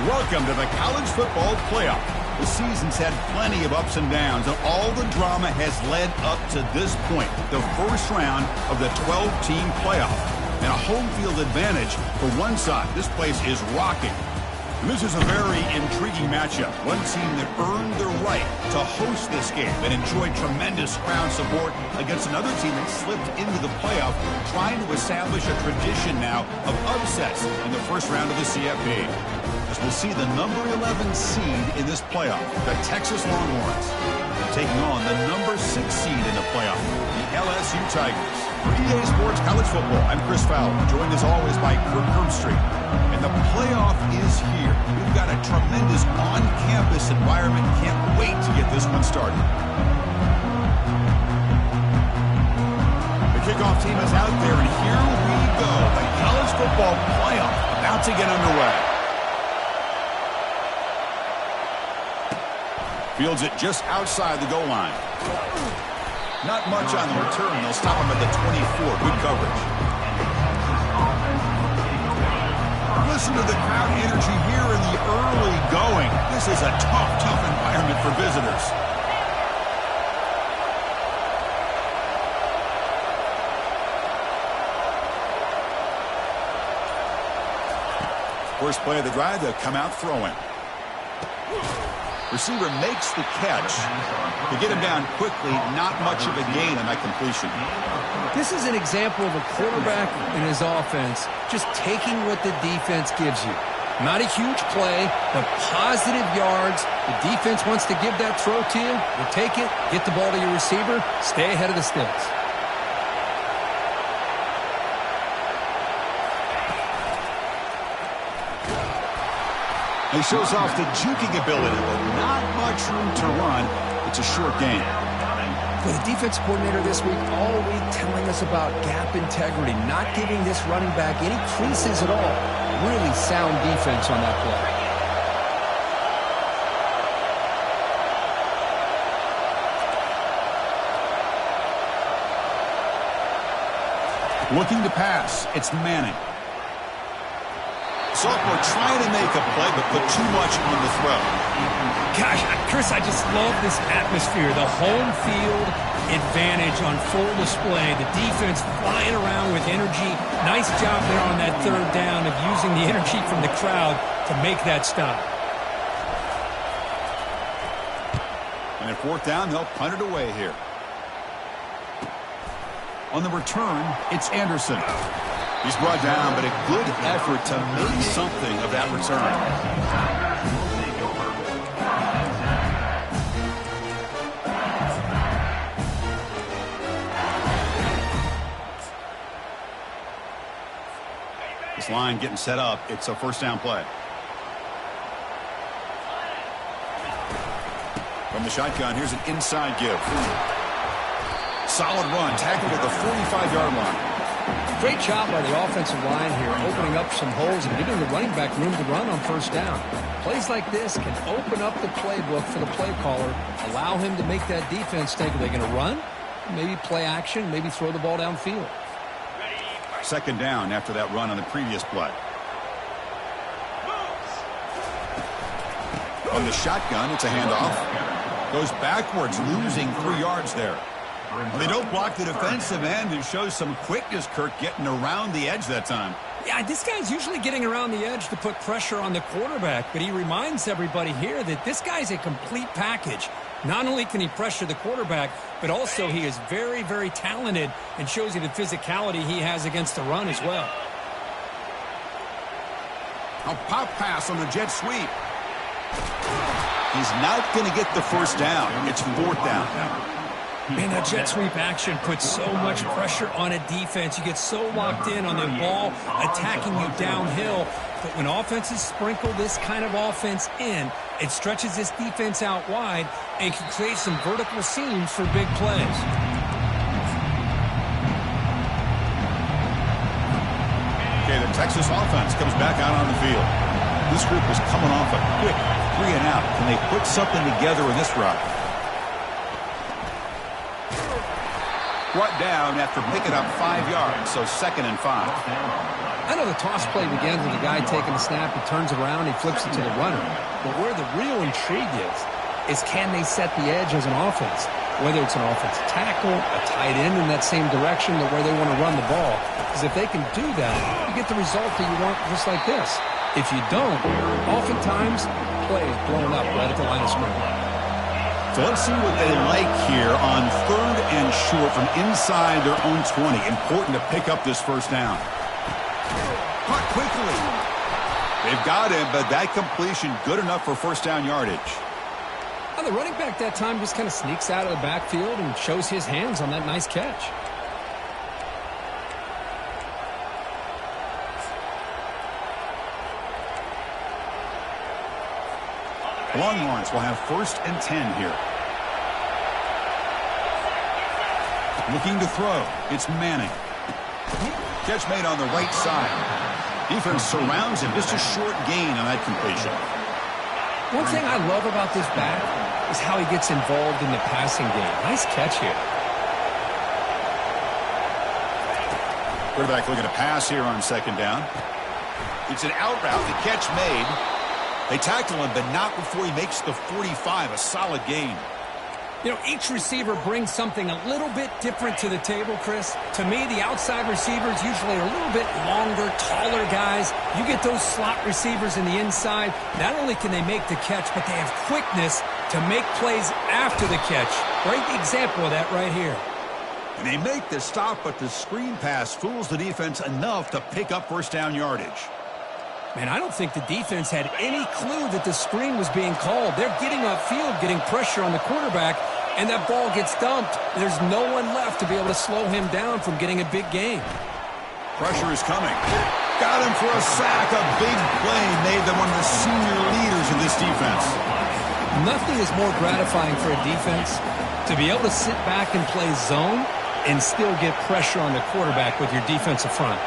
Welcome to the college football playoff. The season's had plenty of ups and downs, and all the drama has led up to this point, the first round of the 12-team playoff. And a home field advantage for one side. This place is rocking. And this is a very intriguing matchup. One team that earned the right to host this game and enjoyed tremendous crowd support against another team that slipped into the playoff, trying to establish a tradition now of upsets in the first round of the CFP. As we'll see the number 11 seed in this playoff, the Texas Longhorns, taking on the number 6 seed in the playoff, the LSU Tigers. For EA Sports College Football, I'm Chris Fowler, joined as always by Kirk Herbstreit. And the playoff is here. We've got a tremendous on-campus environment. Can't wait to get this one started. The kickoff team is out there, and here we go. The college football playoff about to get underway. Fields it just outside the goal line. Not much on the return. They'll stop him at the 24. Good coverage. Listen to the crowd energy here in the early going. This is a tough environment for visitors. First play of the drive, they'll come out throwing. Receiver makes the catch. To get him down quickly, not much of a gain on that completion. This is an example of a quarterback and his offense just taking what the defense gives you. Not a huge play, but positive yards. The defense wants to give that throw to you. You take it, get the ball to your receiver, stay ahead of the sticks. He shows off the juking ability, but not much room to run. It's a short game. For the defense coordinator this week, all week telling us about gap integrity, not giving this running back any creases at all. Really sound defense on that play. Looking to pass. It's Manning. Sophomore trying to make a play, but put too much on the throw. Gosh, Chris, I just love this atmosphere. The home field advantage on full display. The defense flying around with energy. Nice job there on that third down of using the energy from the crowd to make that stop. And at fourth down, they'll punt it away here. On the return, it's Anderson. He's brought down, but a good effort to make something of that return. This line getting set up. It's a first down play. From the shotgun, here's an inside give. Solid run, tackled at the 45-yard line. Great job by the offensive line here, opening up some holes and giving the running back room to run on first down. Plays like this can open up the playbook for the play caller, allow him to make that defense think, are they going to run? Maybe play action, maybe throw the ball downfield. Second down after that run on the previous play. On the shotgun, it's a handoff. Goes backwards, losing 3 yards there. They don't block the defensive end and shows some quickness, Kirk, getting around the edge that time. Yeah, this guy's usually getting around the edge to put pressure on the quarterback, but he reminds everybody here that this guy's a complete package. Not only can he pressure the quarterback, but also he is very, very talented and shows you the physicality he has against the run as well. A pop pass on the jet sweep. He's not going to get the first down. It's fourth down. Man, that jet sweep action puts so much pressure on a defense. You get so locked in on the ball attacking you downhill. But when offenses sprinkle this kind of offense in, it stretches this defense out wide and can create some vertical seams for big plays. Okay, the Texas offense comes back out on the field. This group is coming off a quick 3 and out. Can they put something together in this drive? brought down after picking up 5 yards, so 2nd and 5. I know the toss play begins with the guy taking the snap. He turns around, he flips it to the runner. But where the real intrigue is can they set the edge as an offense? Whether it's an offensive tackle, a tight end in that same direction, or where they want to run the ball. Because if they can do that, you get the result that you want just like this. If you don't, oftentimes, play is blown up right at the line of scrimmage. So let's see what they like here on 3rd and short from inside their own 20. Important to pick up this first down. Caught quickly. They've got him, but that completion good enough for first down yardage. Well, the running back that time just kind of sneaks out of the backfield and shows his hands on that nice catch. Longhorns will have 1st and 10 here. Looking to throw. It's Manning. Catch made on the right side. Defense surrounds him. Just a short gain on that completion. One thing I love about this back is how he gets involved in the passing game. Nice catch here. Quarterback looking to pass here on 2nd down. It's an out route. The catch made. They tackle him, but not before he makes the 45. A solid gain. You know, each receiver brings something a little bit different to the table, Chris. To me, the outside receivers usually are a little bit longer, taller guys. You get those slot receivers in the inside. Not only can they make the catch, but they have quickness to make plays after the catch. Great example of that right here. And they make the stop, but the screen pass fools the defense enough to pick up first down yardage. Man, I don't think the defense had any clue that the screen was being called. They're getting upfield, getting pressure on the quarterback, and that ball gets dumped. There's no one left to be able to slow him down from getting a big gain. Pressure is coming. Got him for a sack. A big play made them one of the senior leaders of this defense. Nothing is more gratifying for a defense to be able to sit back and play zone and still get pressure on the quarterback with your defensive front.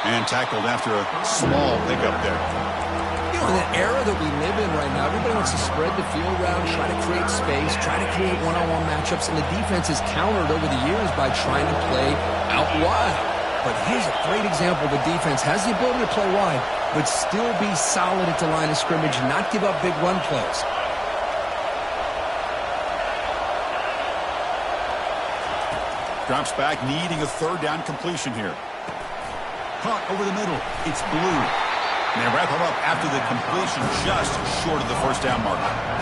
And tackled after a small pickup there. You know, in the era that we live in right now, everybody wants to spread the field around, try to create space, try to create one-on-one matchups, and the defense is countered over the years by trying to play out wide. But here's a great example. The defense has the ability to play wide, but still be solid at the line of scrimmage and not give up big run plays. Drops back, needing a 3rd down completion here. Caught over the middle. It's Blue. And they wrap him up after the completion just short of the first down marker.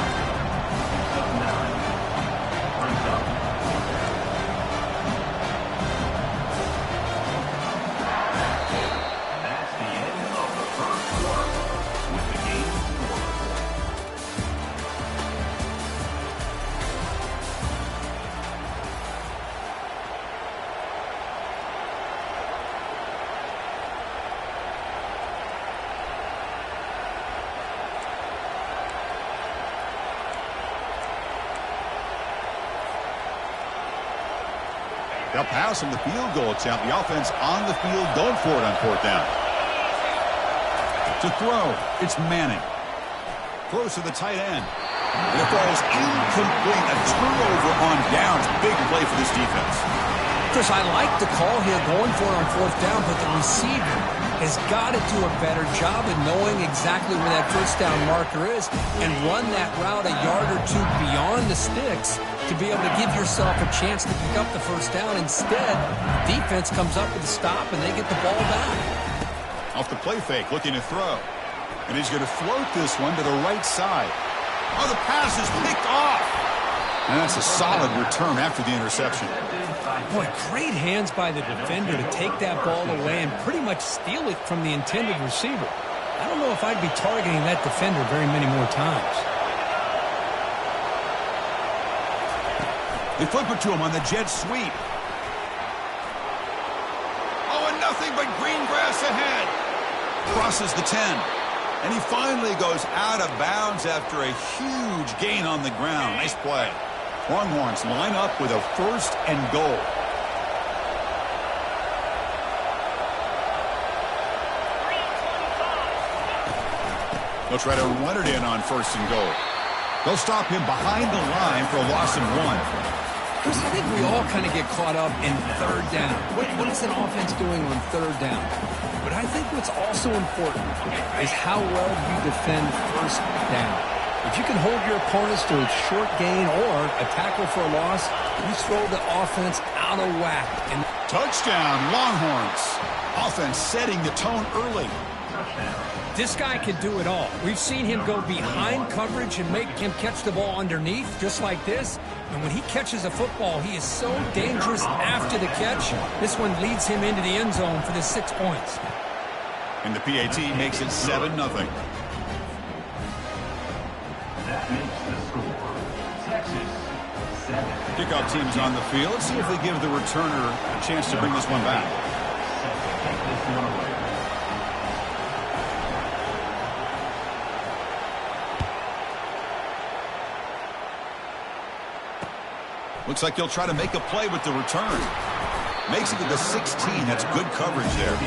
They'll pass on the field goal attempt. The offense on the field going for it on 4th down. To throw, it's Manning. Throws to the tight end. And it falls incomplete. A turnover on downs. Big play for this defense. Chris, I like the call here going for it on 4th down, but the receiver has got to do a better job of knowing exactly where that first down marker is and run that route a yard or two beyond the sticks to be able to give yourself a chance to pick up the first down. Instead, defense comes up with a stop and they get the ball back. Off the play fake, looking to throw. And he's going to float this one to the right side. Oh, the pass is picked off. And that's a solid return after the interception. Boy, great hands by the defender to take that ball away and pretty much steal it from the intended receiver. I don't know if I'd be targeting that defender very many more times. They flip it to him on the jet sweep. Oh, and nothing but green grass ahead. Crosses the 10. And he finally goes out of bounds after a huge gain on the ground. Nice play. Longhorns line up with a 1st and goal. They'll try to run it in on 1st and goal. They'll stop him behind the line for a loss of 1. Chris, I think we all kind of get caught up in third down. What is an offense doing on third down? But I think what's also important is how well you defend first down. If you can hold your opponents to a short gain or a tackle for a loss, you throw the offense out of whack. And touchdown, Longhorns. Offense setting the tone early. This guy can do it all. We've seen him go behind coverage and make him catch the ball underneath, just like this. And when he catches a football, he is so dangerous after the catch. This one leads him into the end zone for the 6 points. And the PAT makes it 7-0. That makes the score. Texas, 7. Kickoff team's on the field. Let's see if they give the returner a chance to bring this one back. Take this one away. Looks like he'll try to make a play with the return. Makes it to the 16. That's good coverage there.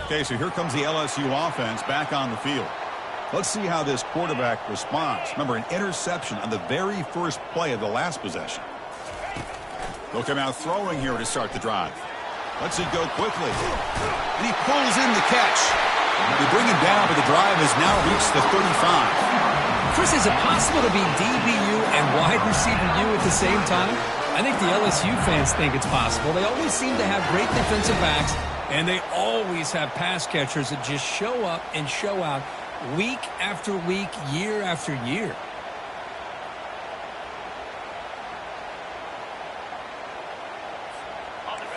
Okay, so here comes the LSU offense back on the field. Let's see how this quarterback responds. Remember, an interception on the very first play of the last possession. They'll come out throwing here to start the drive. Lets it go quickly. And he pulls in the catch. They bring him down, but the drive has now reached the 35. Chris, is it possible to be DBU and wide receiver U at the same time? I think the LSU fans think it's possible. They always seem to have great defensive backs, and they always have pass catchers that just show up and show out week after week, year after year.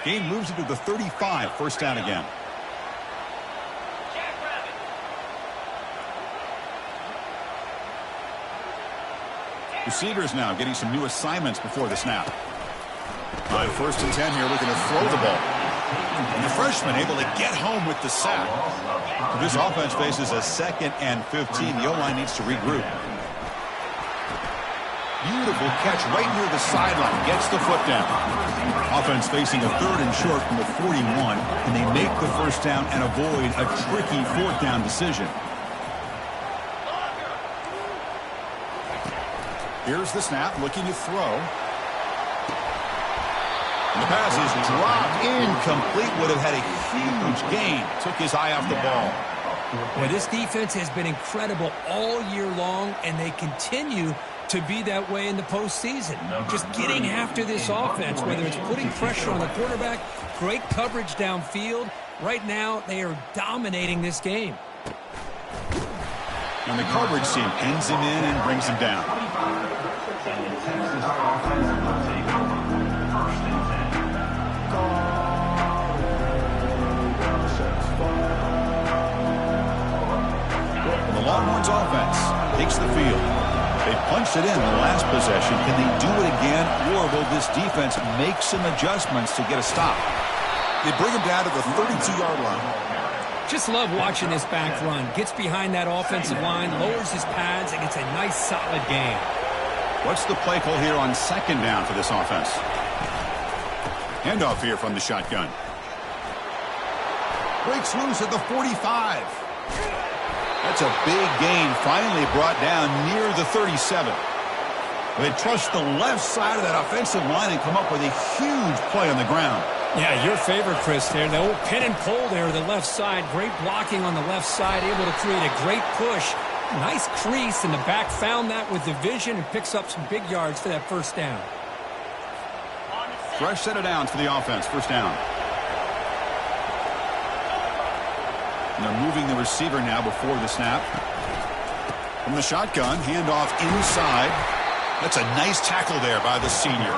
Game moves it to the 35, first down again. Receivers now getting some new assignments before the snap. All right, 1st and 10 here, looking to throw the ball. And the freshman able to get home with the sack. This offense faces a 2nd and 15. The O-line needs to regroup. Beautiful catch right near the sideline. Gets the foot down. Offense facing a 3rd and short from the 41, and they make the first down and avoid a tricky 4th down decision. Here's the snap, looking to throw. And the pass is dropped incomplete. Would have had a huge gain. Took his eye off the ball. Well, this defense has been incredible all year long, and they continue to be that way in the postseason. Just getting after this offense, whether it's putting pressure on the quarterback, great coverage downfield. Right now, they are dominating this game. And the coverage team pins him in and brings him down. And the Longhorns offense takes the field. They punched it in the last possession. Can they do it again, or will this defense make some adjustments to get a stop? They bring him down to the 32-yard line. Just love watching this back run. Gets behind that offensive line, lowers his pads, and gets a nice solid gain. What's the play call here on 2nd down for this offense? Handoff here from the shotgun. Breaks loose at the 45. That's a big gain, finally brought down near the 37. They trust the left side of that offensive line and come up with a huge play on the ground. Yeah, your favorite, Chris, there. The old pin and pull there, the left side. Great blocking on the left side, able to create a great push. Nice crease, and the back found that with the vision and picks up some big yards for that first down. Fresh set of downs for the offense, first down. And they're moving the receiver now before the snap. From the shotgun, handoff inside. That's a nice tackle there by the senior.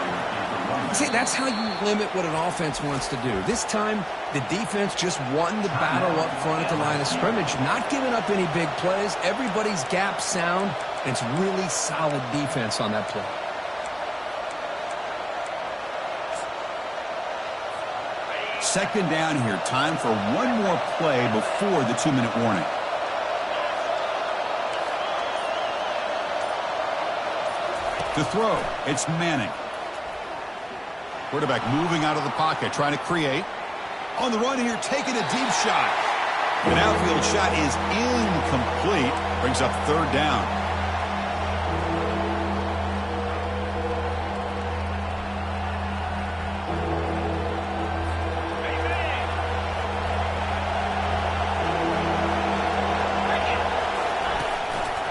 See, that's how you limit what an offense wants to do. This time, the defense just won the battle up front at the line of scrimmage, not giving up any big plays. Everybody's gap sound. It's really solid defense on that play. Second down here. Time for one more play before the 2-minute warning. To throw, it's Manning. Quarterback moving out of the pocket, trying to create. On the run here, taking a deep shot. An outfield shot is incomplete. Brings up third down.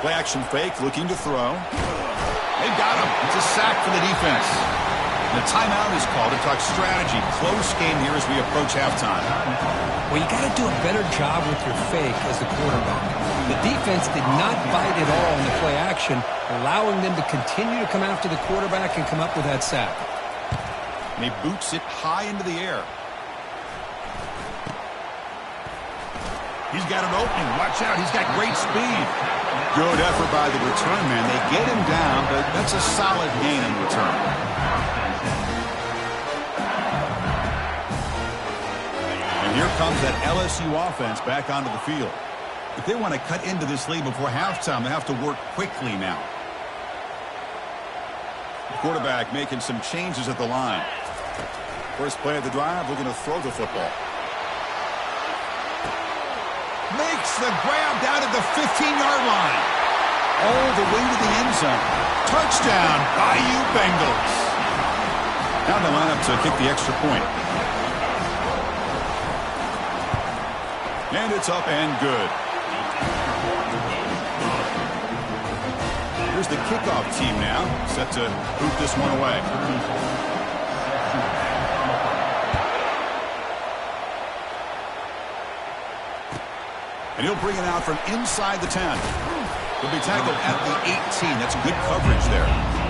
Play action fake, looking to throw. They got him. It's a sack for the defense. The timeout is called to talk strategy. Close game here as we approach halftime. Well, you got to do a better job with your fake as the quarterback. The defense did not bite at all in the play action, allowing them to continue to come after the quarterback and come up with that sack. And he boots it high into the air. He's got an opening. Watch out. He's got great speed. Good effort by the return man. They get him down, but that's a solid gain in return. And here comes that LSU offense back onto the field. If they want to cut into this lead before halftime, they have to work quickly now. The quarterback making some changes at the line. First play of the drive, looking to throw the football. Makes the grab down at the 15-yard line. All the way to the end zone. Touchdown, Bayou Bengals. Now the lineup to kick the extra point. And it's up and good. Here's the kickoff team now, set to boot this one away. And he'll bring it out from inside the 10. He'll be tackled at the 18. That's good coverage there.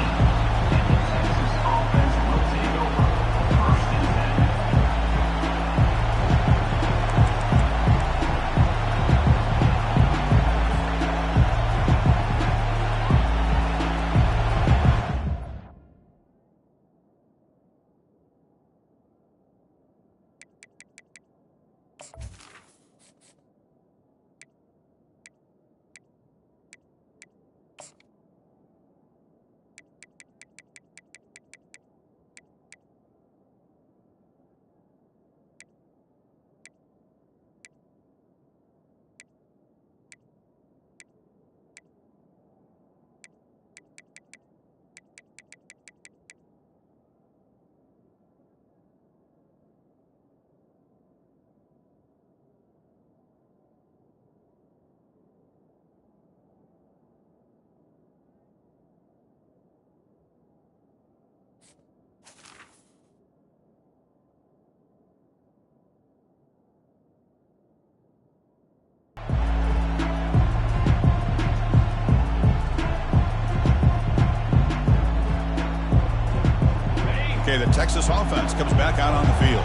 Okay, the Texas offense comes back out on the field.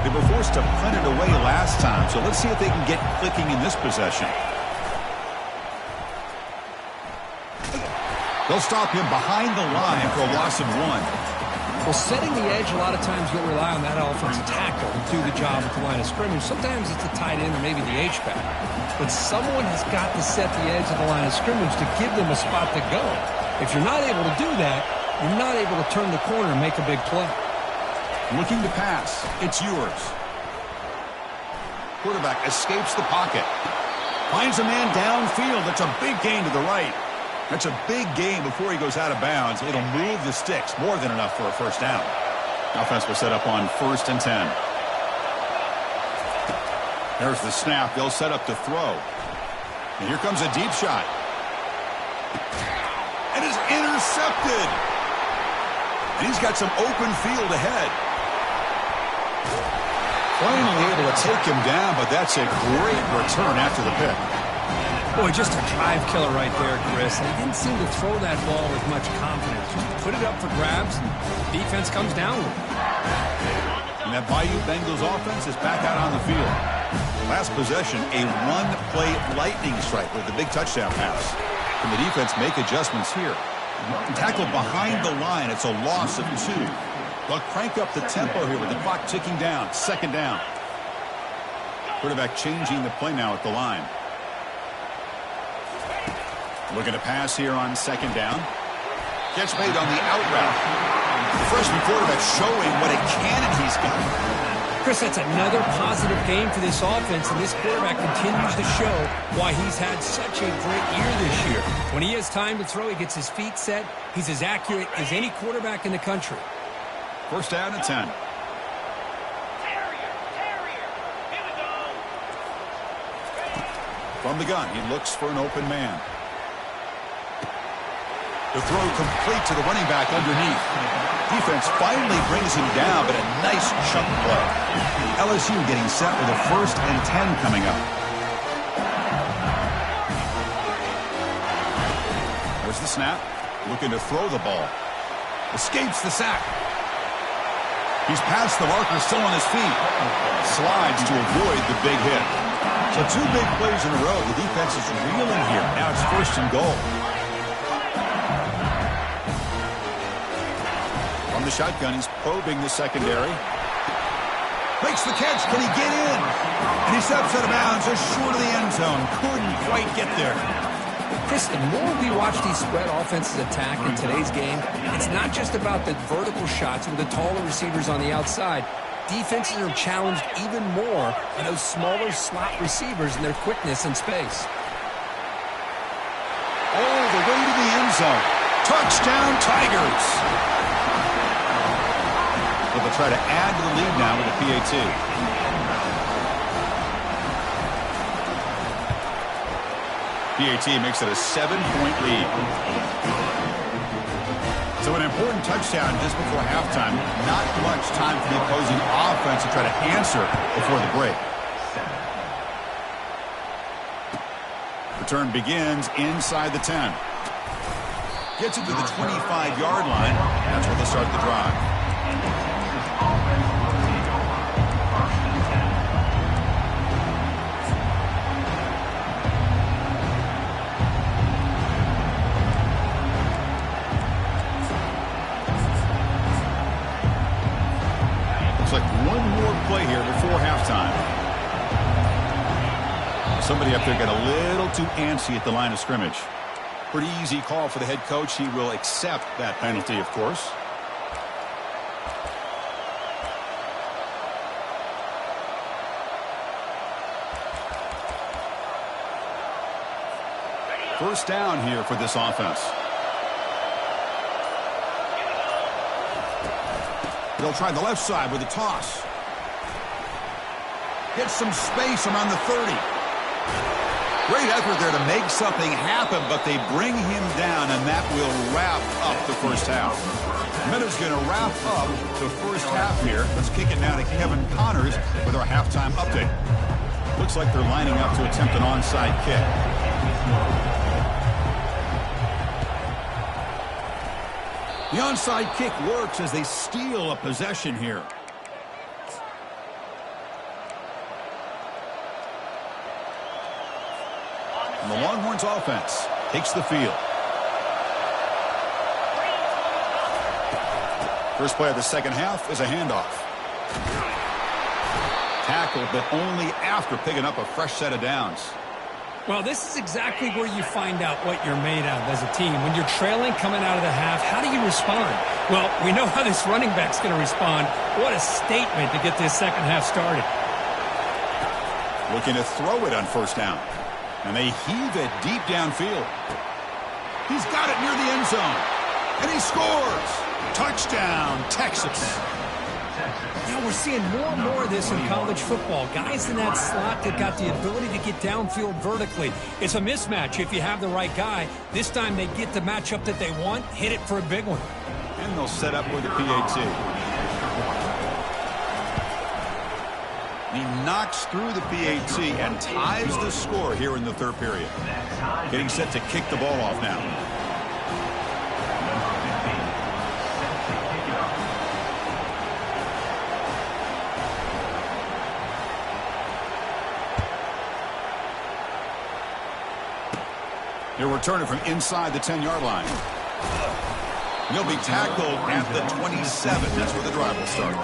They were forced to punt it away last time, so let's see if they can get clicking in this possession. They'll stop him behind the line for a loss of 1. Well, setting the edge, a lot of times you'll rely on that offensive tackle to do the job at the line of scrimmage. Sometimes it's a tight end or maybe the H-back. But someone has got to set the edge of the line of scrimmage to give them a spot to go. If you're not able to do that, you're not able to turn the corner and make a big play. Looking to pass. It's yours. Quarterback escapes the pocket. Finds a man downfield. That's a big gain to the right. That's a big gain before he goes out of bounds. It'll move the sticks. More than enough for a first down. Offense will set up on 1st and 10. There's the snap. They'll set up to throw. And here comes a deep shot. And it's intercepted. And he's got some open field ahead. Finally able to take him down, but that's a great return after the pick. Boy, just a drive killer right there, Chris. He didn't seem to throw that ball with much confidence. Just put it up for grabs, and the defense comes down with it. And that Bayou Bengals offense is back out on the field. Last possession, a one-play lightning strike with a big touchdown pass. Can the defense make adjustments here? Tackled behind the line. It's a loss of 2. They'll crank up the tempo here with the clock ticking down. 2nd down. Quarterback changing the play now at the line. Looking to pass here on 2nd down. Catch made on the out route. The freshman quarterback showing what a cannon he's got. Chris, that's another positive game for this offense, and this quarterback continues to show why he's had such a great year this year. When he has time to throw, he gets his feet set. He's as accurate as any quarterback in the country. First down and 10. From the gun, he looks for an open man. The throw complete to the running back underneath. Defense finally brings him down, but a nice chunk play. LSU getting set with a 1st and 10 coming up. There's the snap. Looking to throw the ball. Escapes the sack. He's past the marker, still on his feet. Slides to avoid the big hit. So 2 big plays in a row. The defense is reeling here. Now it's 1st and goal. From the shotgun, he's probing the secondary. Makes the catch. Can he get in? And he steps out of bounds just short of the end zone. Couldn't quite get there. Chris, the more we watch these spread offenses attack in today's game, it's not just about the vertical shots with the taller receivers on the outside. Defenses are challenged even more by those smaller slot receivers and their quickness in space. All the way to the end zone. Touchdown, Tigers. But they'll try to add to the lead now with a PAT. PAT makes it a 7-point lead. So an important touchdown just before halftime. Not much time for the opposing offense to try to answer before the break. Return begins inside the 10. Gets it to the 25-yard line. That's where they'll start the drive. Like one more play here before halftime. Somebody up there got a little too antsy at the line of scrimmage. Pretty easy call for the head coach. He will accept that penalty, of course. First down here for this offense. They'll try the left side with a toss. Gets some space around the 30. Great effort there to make something happen, but they bring him down, and that will wrap up the first half. Minutes going to wrap up the first half here. Let's kick it now to Kevin Connors with our halftime update. Looks like they're lining up to attempt an onside kick. The onside kick works as they steal a possession here. And the Longhorns offense takes the field. First play of the second half is a handoff. Tackle, but only after picking up a fresh set of downs. Well, this is exactly where you find out what you're made of as a team. When you're trailing coming out of the half, how do you respond? Well, we know how this running back's going to respond. What a statement to get this second half started. Looking to throw it on first down. And they heave it deep downfield. He's got it near the end zone. And he scores. Touchdown, Texas. You know, we're seeing more and more of this in college football. Guys in that slot that got the ability to get downfield vertically. It's a mismatch if you have the right guy. This time they get the matchup that they want, hit it for a big one. And they'll set up with a PAT. He knocks through the PAT and ties the score here in the third period. Getting set to kick the ball off now. He'll return it from inside the 10-yard line. He'll be tackled at the 27. That's where the drive will start.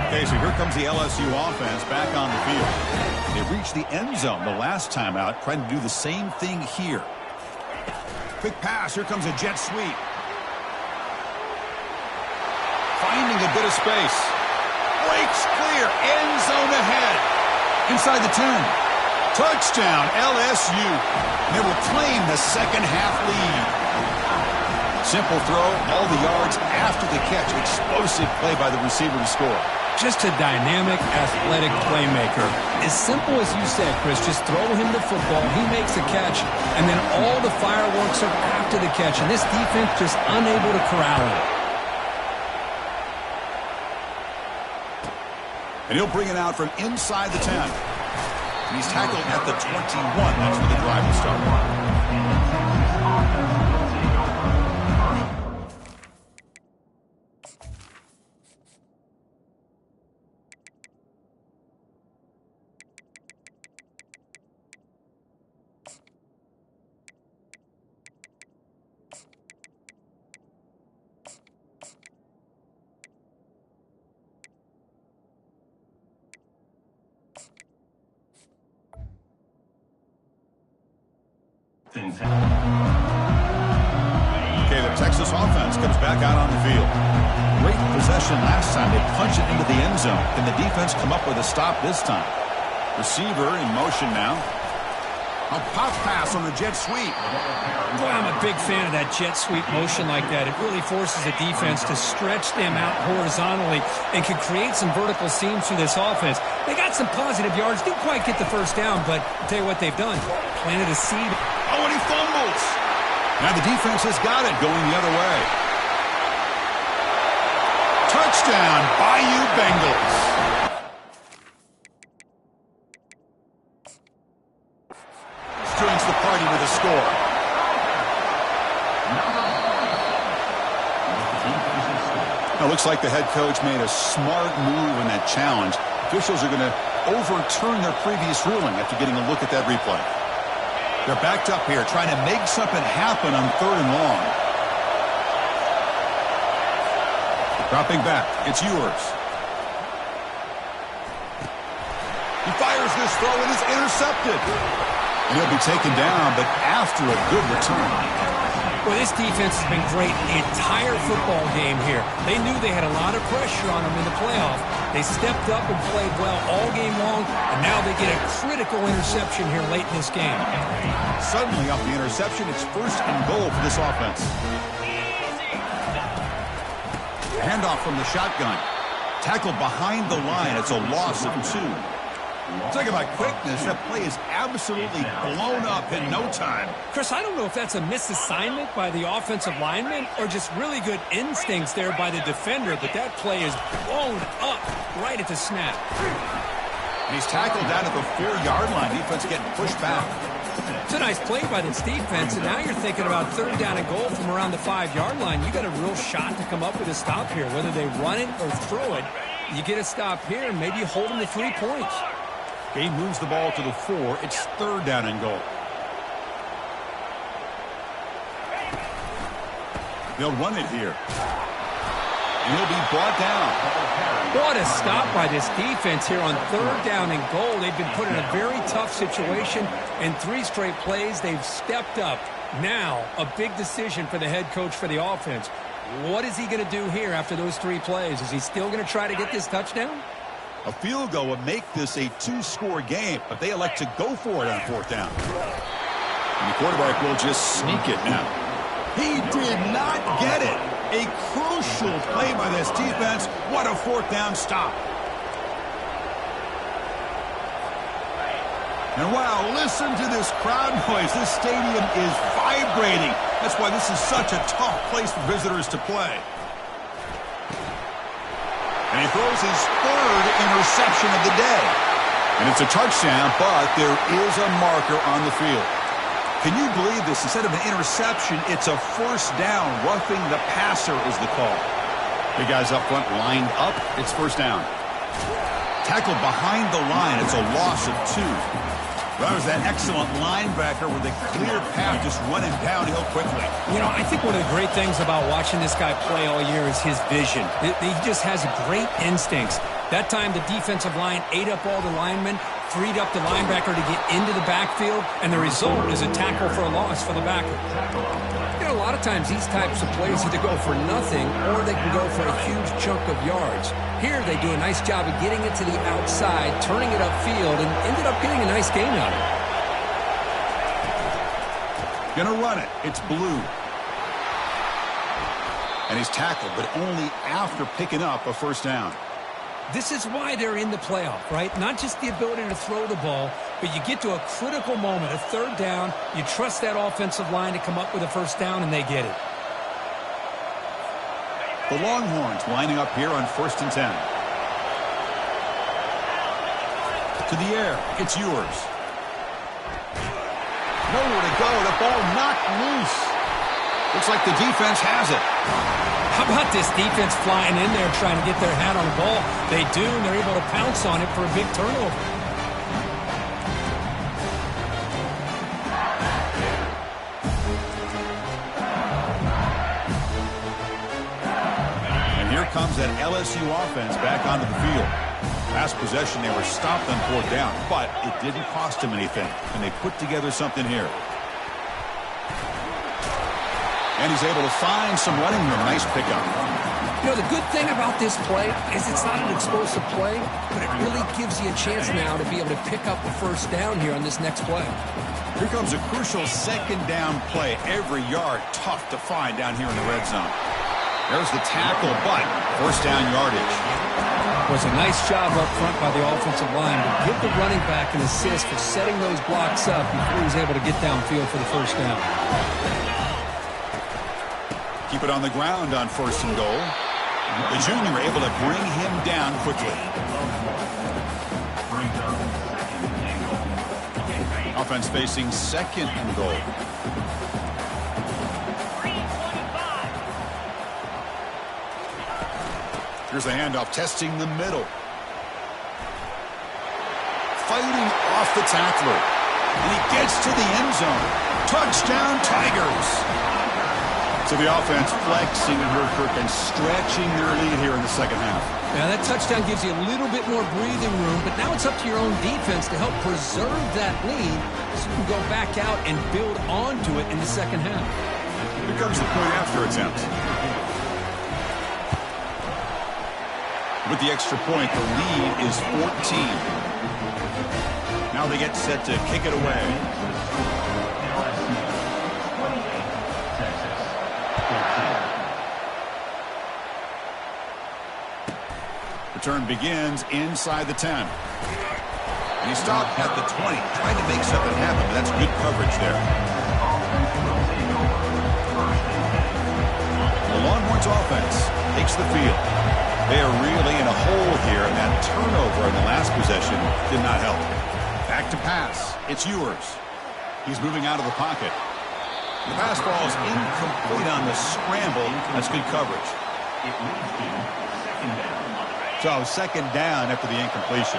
Okay, so here comes the LSU offense back on the field. They reached the end zone the last time out, trying to do the same thing here. Quick pass. Here comes a jet sweep. Finding a bit of space. Breaks clear. End zone ahead. Inside the 10. Touchdown, LSU. They will claim the second half lead. Simple throw, all the yards after the catch. Explosive play by the receiver to score. Just a dynamic, athletic playmaker. As simple as you said, Chris, just throw him the football, he makes the catch, and then all the fireworks are after the catch, and this defense just unable to corral him. And he'll bring it out from inside the 10. And he's tackled at the 21. That's where the drive will start. Okay, the Texas offense comes back out on the field. Great possession last time. They punch it into the end zone. Can the defense come up with a stop this time? Receiver in motion now. A pop pass on the jet sweep. Boy, I'm a big fan of that jet sweep motion like that. It really forces the defense to stretch them out horizontally and can create some vertical seams through this offense. They got some positive yards. Didn't quite get the first down, but I'll tell you what they've done. Planted a seed. Oh, and he fumbles. Now the defense has got it going the other way. Touchdown, Bayou Bengals. Joins the party with a score. Now, looks like the head coach made a smart move in that challenge. Officials are going to overturn their previous ruling after getting a look at that replay. They're backed up here, trying to make something happen on 3rd and long. Dropping back. It's yours. He fires this throw and is intercepted. And he'll be taken down, but after a good return. Well, this defense has been great the entire football game here. They knew they had a lot of pressure on them in the playoff. They stepped up and played well all game long, and now they get a critical interception here late in this game. Suddenly, off the interception, it's 1st and goal for this offense. Handoff from the shotgun. Tackled behind the line. It's a loss of 2. Talking about quickness, that play is absolutely blown up in no time. Chris, I don't know if that's a misassignment by the offensive lineman or just really good instincts there by the defender, but that play is blown up right at the snap. And he's tackled down at the 4-yard line. Defense getting pushed back. It's a nice play by this defense, and now you're thinking about 3rd down and goal from around the 5-yard line. You got a real shot to come up with a stop here. Whether they run it or throw it, you get a stop here, and maybe you hold them to 3 points. He moves the ball to the 4. It's 3rd down and goal. They'll run it here. And he'll be brought down. What a stop by this defense here on 3rd down and goal. They've been put in a very tough situation. In 3 straight plays, they've stepped up. Now, a big decision for the head coach for the offense. What is he going to do here after those 3 plays? Is he still going to try to get this touchdown? A field goal would make this a 2-score game, but they elect to go for it on 4th down. And the quarterback will just sneak it now. He did not get it. A crucial play by this defense. What a 4th down stop. And wow, listen to this crowd noise. This stadium is vibrating. That's why this is such a tough place for visitors to play. And he throws his 3rd interception of the day. And it's a touchdown, but there is a marker on the field. Can you believe this? Instead of an interception, it's a 1st down. Roughing the passer is the call. The guys up front lined up. It's 1st down. Tackled behind the line. It's a loss of 2. That was that excellent linebacker with a clear path just running downhill quickly. You know, I think one of the great things about watching this guy play all year is his vision. He just has great instincts. That time the defensive line ate up all the linemen. freed up the linebacker to get into the backfield, and the result is a tackle for a loss for the backer. You know, a lot of times these types of plays either go for nothing or they can go for a huge chunk of yards. Here they do a nice job of getting it to the outside, turning it upfield, and ended up getting a nice gain out of it. Gonna run it. It's Blue. And he's tackled, but only after picking up a first down. This is why they're in the playoff, right? Not just the ability to throw the ball, but you get to a critical moment, a third down, you trust that offensive line to come up with a first down, and they get it. The Longhorns lining up here on 1st and 10. To the air. It's yours. Nowhere to go. The ball knocked loose. Looks like the defense has it. How about this defense flying in there trying to get their hat on the ball? They do, and they're able to pounce on it for a big turnover. And here comes that LSU offense back onto the field. Last possession, they were stopped on 4th down, but it didn't cost them anything, and they put together something here. And he's able to find some running room. Nice pickup. You know, the good thing about this play is it's not an explosive play, but it really gives you a chance now to be able to pick up the first down here on this next play. Here comes a crucial 2nd down play. Every yard tough to find down here in the red zone. There's the tackle, but first down yardage. It was a nice job up front by the offensive line to give the running back an assist for setting those blocks up before he was able to get downfield for the first down. Keep it on the ground on 1st and goal. The junior able to bring him down quickly. Offense facing 2nd and goal. Here's a handoff, testing the middle. Fighting off the tackler. And he gets to the end zone. Touchdown, Tigers! So the offense flexing here, Kirk, and stretching their lead here in the second half. Now that touchdown gives you a little bit more breathing room, but now it's up to your own defense to help preserve that lead so you can go back out and build onto it in the second half. Here comes the point after attempt. With the extra point, the lead is 14. Now they get set to kick it away. Return begins inside the 10. And he stopped at the 20, trying to make something happen, but that's good coverage there. The Longhorns offense takes the field. They are really in a hole here, and that turnover in the last possession did not help. Back to pass. It's yours. He's moving out of the pocket. The pass ball is incomplete on the scramble. That's good coverage. So 2nd down after the incompletion.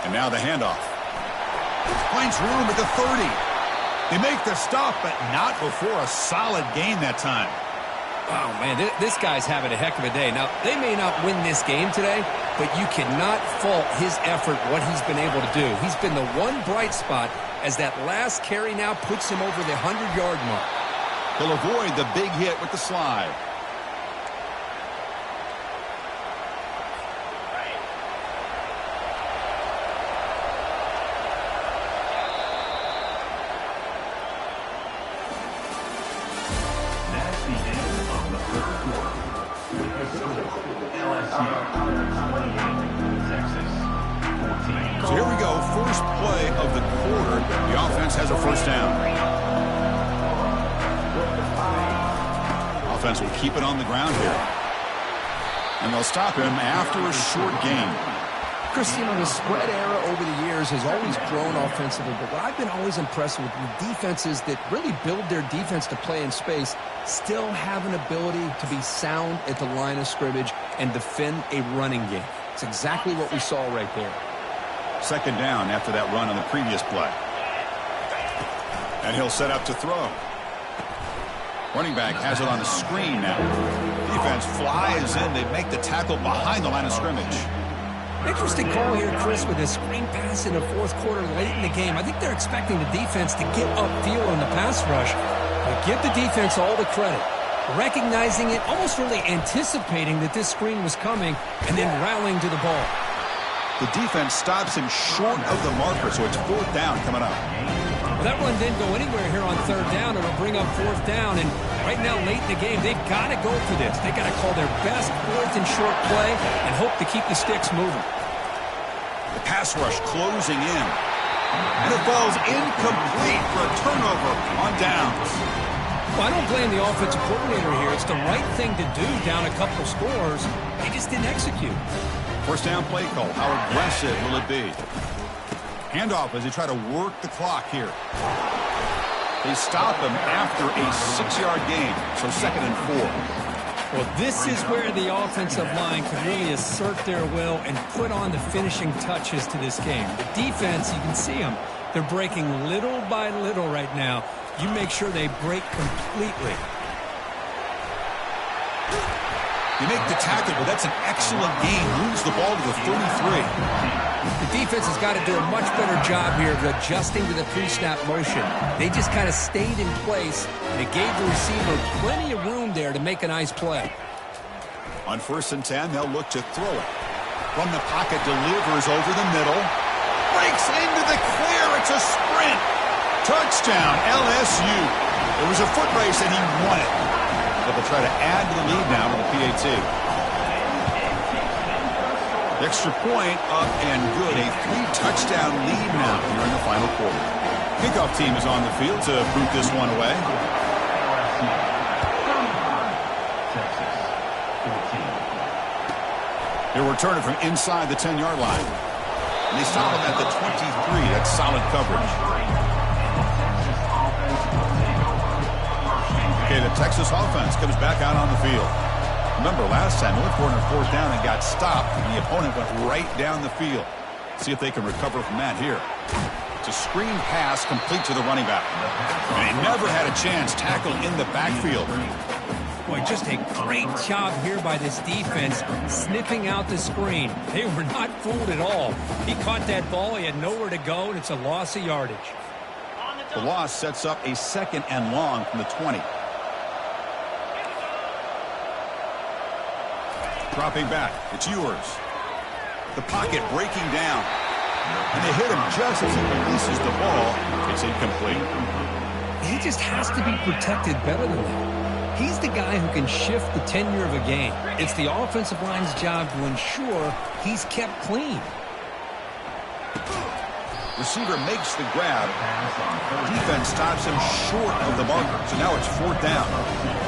And now the handoff. Finds room at the 30. They make the stop, but not before a solid gain that time. Oh, man, this guy's having a heck of a day. Now, they may not win this game today, but you cannot fault his effort, what he's been able to do. He's been the one bright spot as that last carry now puts him over the 100-yard mark. He'll avoid the big hit with the slide. That's the end of the first quarter. With the score, LSU 28, Texas 14. So here we go, first play of the quarter. The offense has a first down. Offense will keep it on the ground here. And they'll stop him after a short gain. Chris, you know, the spread era over the years has always grown offensively, but what I've been always impressed with defenses that really build their defense to play in space still have an ability to be sound at the line of scrimmage and defend a running game. It's exactly what we saw right there. 2nd down after that run on the previous play. And he'll set up to throw. Running back has it on the screen now. Defense flies in. They make the tackle behind the line of scrimmage. Interesting call here, Chris, with a screen pass in the fourth quarter late in the game. I think they're expecting the defense to get upfield on the pass rush. But give the defense all the credit. Recognizing it, almost really anticipating that this screen was coming, and then rallying to the ball. The defense stops him short of the marker, so it's fourth down coming up. Well, that run didn't go anywhere here on third down. It'll bring up fourth down, and right now, late in the game, they've got to go for this. They've got to call their best fourth and short play and hope to keep the sticks moving. The pass rush closing in. And it falls incomplete for a turnover on downs. Well, I don't blame the offensive coordinator here. It's the right thing to do down a couple scores. They just didn't execute. First down play call. How aggressive will it be? Handoff as they try to work the clock here. They stop him after a 6-yard gain, so 2nd and 4. Well, this is where the offensive line can really assert their will and put on the finishing touches to this game. The defense, you can see them. They're breaking little by little right now. You make sure they break completely. You make the tackle, but that's an excellent gain. Moves the ball to the 33. The defense has got to do a much better job here of adjusting to the pre-snap motion. They just kind of stayed in place, and it gave the receiver plenty of room there to make a nice play. On 1st and 10, they'll look to throw it. From the pocket, delivers over the middle. Breaks into the clear. It's a sprint. Touchdown, LSU. It was a foot race, and he won it. But they'll try to add to the lead now with the PAT. The extra point up and good. A 3-touchdown lead now here in the final quarter. Kickoff team is on the field to boot this one away. They'll return it from inside the 10-yard line. And they stop him at the 23. That's solid coverage. Okay, the Texas offense comes back out on the field. Remember, last time they went for it on 4th down and got stopped. The opponent went right down the field. See if they can recover from that here. It's a screen pass complete to the running back. And he never had a chance tackled in the backfield. Boy, just a great job here by this defense, sniffing out the screen. They were not fooled at all. He caught that ball. He had nowhere to go, and it's a loss of yardage. The loss sets up a 2nd and long from the 20. Dropping back. It's yours. The pocket breaking down. And they hit him just as he releases the ball. It's incomplete. He just has to be protected better than that. He's the guy who can shift the tenure of a game. It's the offensive line's job to ensure he's kept clean. Receiver makes the grab. Defense stops him short of the marker. So now it's 4th down.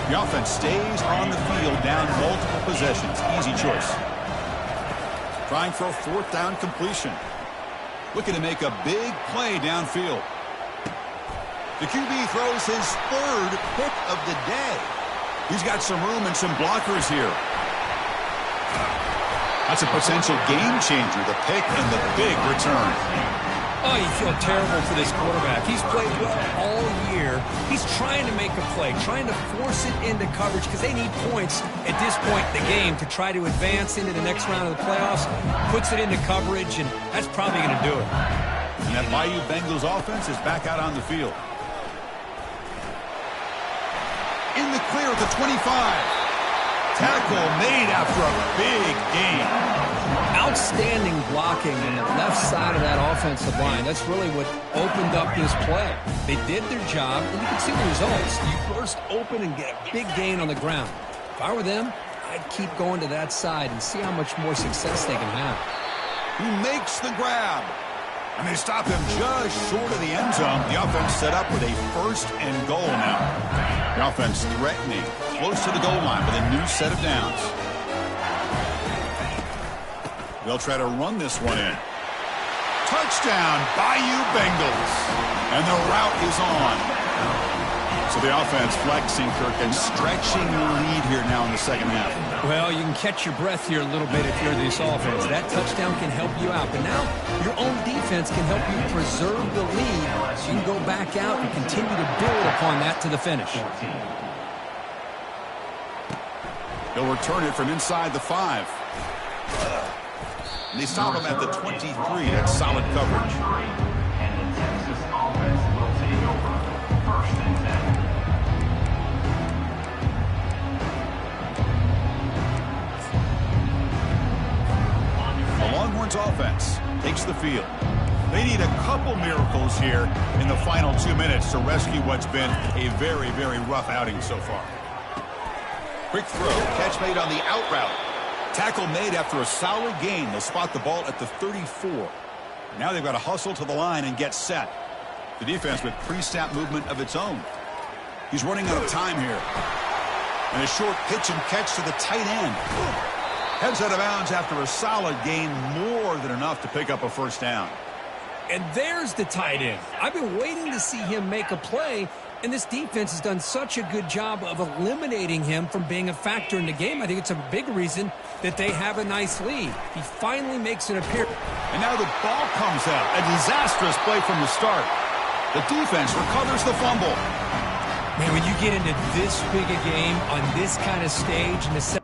The offense stays on the field down multiple possessions. Easy choice. Trying for a 4th down completion. Looking to make a big play downfield. The QB throws his 3rd pick of the day. He's got some room and some blockers here. That's a potential game changer. The pick and the big return. Oh, you feel terrible for this quarterback. He's played well all year. He's trying to make a play, trying to force it into coverage because they need points at this point in the game to try to advance into the next round of the playoffs. Puts it into coverage, and that's probably going to do it. And that Bayou Bengals offense is back out on the field. In the clear at the 25. Tackle made after a big gain. Outstanding blocking on the left side of that offensive line. That's really what opened up this play. They did their job, and you can see the results. You burst open and get a big gain on the ground. If I were them, I'd keep going to that side and see how much more success they can have. He makes the grab. And they stop him just short of the end zone. The offense set up with a 1st and goal now. The offense threatening close to the goal line with a new set of downs. They'll try to run this one in. Touchdown, Bayou Bengals. And the route is on. So the offense flexing, Kirk, and stretching the lead here now in the 2nd half. Well, you can catch your breath here a little bit if you're this offense. That touchdown can help you out. But now your own defense can help you preserve the lead so you can go back out and continue to build upon that to the finish. He'll return it from inside the 5. And they stop him at the 23. That's solid coverage. And the Texas offense will take over. 1st and 10. The Longhorns offense takes the field. They need a couple miracles here in the final 2 minutes to rescue what's been a very, very rough outing so far. Quick throw, catch made on the out route. Tackle made after a solid gain. They'll spot the ball at the 34. Now they've got to hustle to the line and get set. The defense with pre-snap movement of its own. He's running out of time here. And a short pitch and catch to the tight end. Heads out of bounds after a solid gain, more than enough to pick up a 1st down. And there's the tight end. I've been waiting to see him make a play, and this defense has done such a good job of eliminating him from being a factor in the game. I think it's a big reason that they have a nice lead. He finally makes an appearance. And now the ball comes out. A disastrous play from the start. The defense recovers the fumble. Man, when you get into this big a game on this kind of stage in the